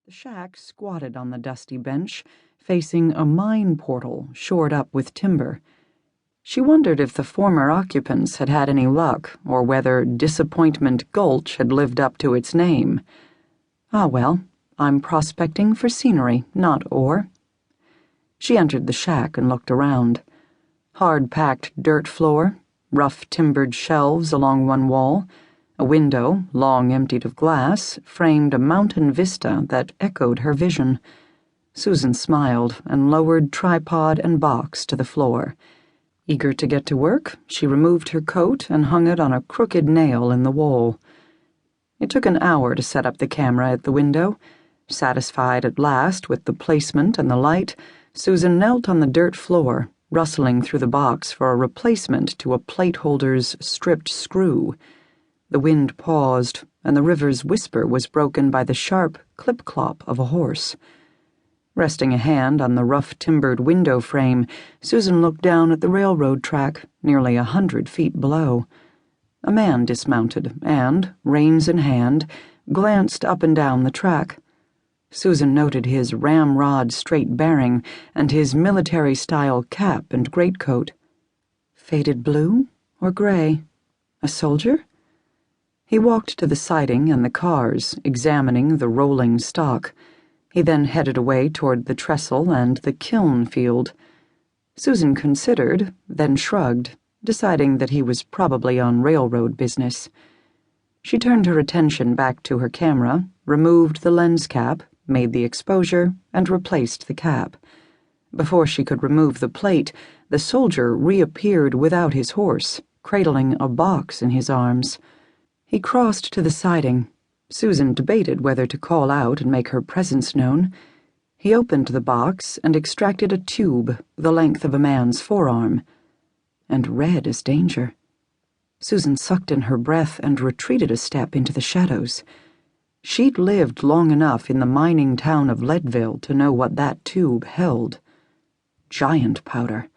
The shack squatted on the dusty bench, facing a mine portal shored up with timber. She wondered if the former occupants had had any luck, or whether Disappointment Gulch had lived up to its name. Ah well, I'm prospecting for scenery, not ore. She entered the shack and looked around. Hard-packed dirt floor, rough timbered shelves along one wall. A window, long emptied of glass, framed a mountain vista that echoed her vision. Susan smiled and lowered tripod and box to the floor. Eager to get to work, she removed her coat and hung it on a crooked nail in the wall. It took an hour to set up the camera at the window. Satisfied at last with the placement and the light, Susan knelt on the dirt floor, rustling through the box for a replacement to a plate holder's stripped screw. The wind paused, and the river's whisper was broken by the sharp clip-clop of a horse. Resting a hand on the rough-timbered window frame, Susan looked down at the railroad track, nearly 100 feet below. A man dismounted and, reins in hand, glanced up and down the track. Susan noted his ramrod straight bearing and his military-style cap and greatcoat. Faded blue or gray? A soldier? He walked to the siding and the cars, examining the rolling stock. He then headed away toward the trestle and the kiln field. Susan considered, then shrugged, deciding that he was probably on railroad business. She turned her attention back to her camera, removed the lens cap, made the exposure, and replaced the cap. Before she could remove the plate, the soldier reappeared without his horse, cradling a box in his arms. He crossed to the siding. Susan debated whether to call out and make her presence known. He opened the box and extracted a tube the length of a man's forearm, and red as danger. Susan sucked in her breath and retreated a step into the shadows. She'd lived long enough in the mining town of Leadville to know what that tube held. Giant powder.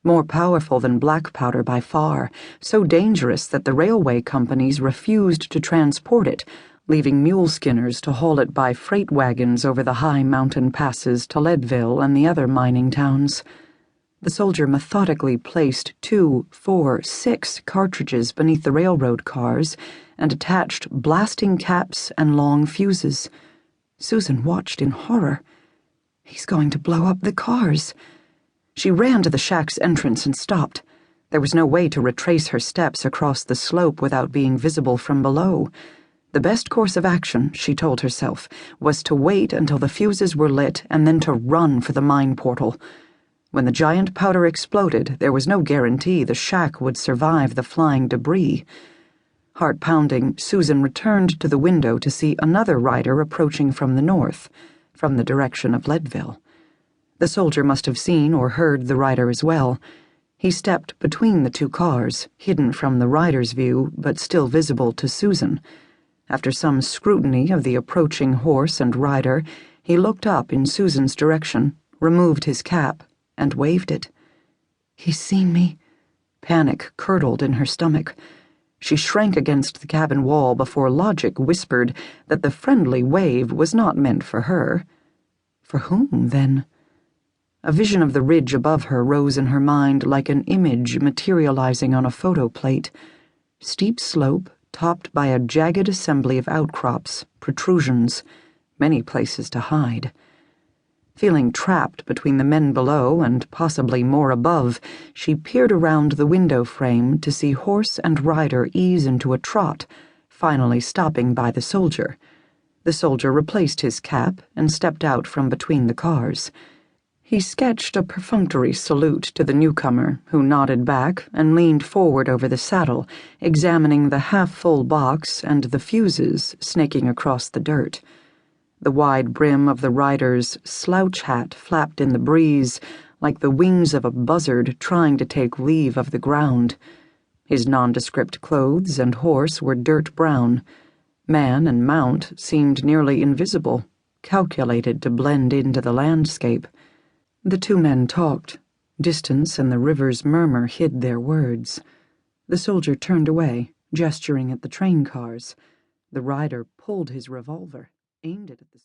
More powerful than black powder by far, so dangerous that the railway companies refused to transport it, leaving mule skinners to haul it by freight wagons over the high mountain passes to Leadville and the other mining towns. The soldier methodically placed 2, 4, 6 cartridges beneath the railroad cars and attached blasting caps and long fuses. Susan watched in horror. He's going to blow up the cars. She ran to the shack's entrance and stopped. There was no way to retrace her steps across the slope without being visible from below. The best course of action, she told herself, was to wait until the fuses were lit and then to run for the mine portal. When the giant powder exploded, there was no guarantee the shack would survive the flying debris. Heart-pounding, Susan returned to the window to see another rider approaching from the north, from the direction of Leadville. The soldier must have seen or heard the rider as well. He stepped between the two cars, hidden from the rider's view, but still visible to Susan. After some scrutiny of the approaching horse and rider, he looked up in Susan's direction, removed his cap, and waved it. He's seen me. Panic curdled in her stomach. She shrank against the cabin wall before logic whispered that the friendly wave was not meant for her. For whom, then? A vision of the ridge above her rose in her mind like an image materializing on a photo plate. Steep slope, topped by a jagged assembly of outcrops, protrusions, many places to hide. Feeling trapped between the men below and possibly more above, she peered around the window frame to see horse and rider ease into a trot, finally stopping by the soldier. The soldier replaced his cap and stepped out from between the cars. He sketched a perfunctory salute to the newcomer, who nodded back and leaned forward over the saddle, examining the half-full box and the fuses snaking across the dirt. The wide brim of the rider's slouch hat flapped in the breeze like the wings of a buzzard trying to take leave of the ground. His nondescript clothes and horse were dirt brown. Man and mount seemed nearly invisible, calculated to blend into the landscape. The two men talked. Distance and the river's murmur hid their words. The soldier turned away, gesturing at the train cars. The rider pulled his revolver, aimed it at the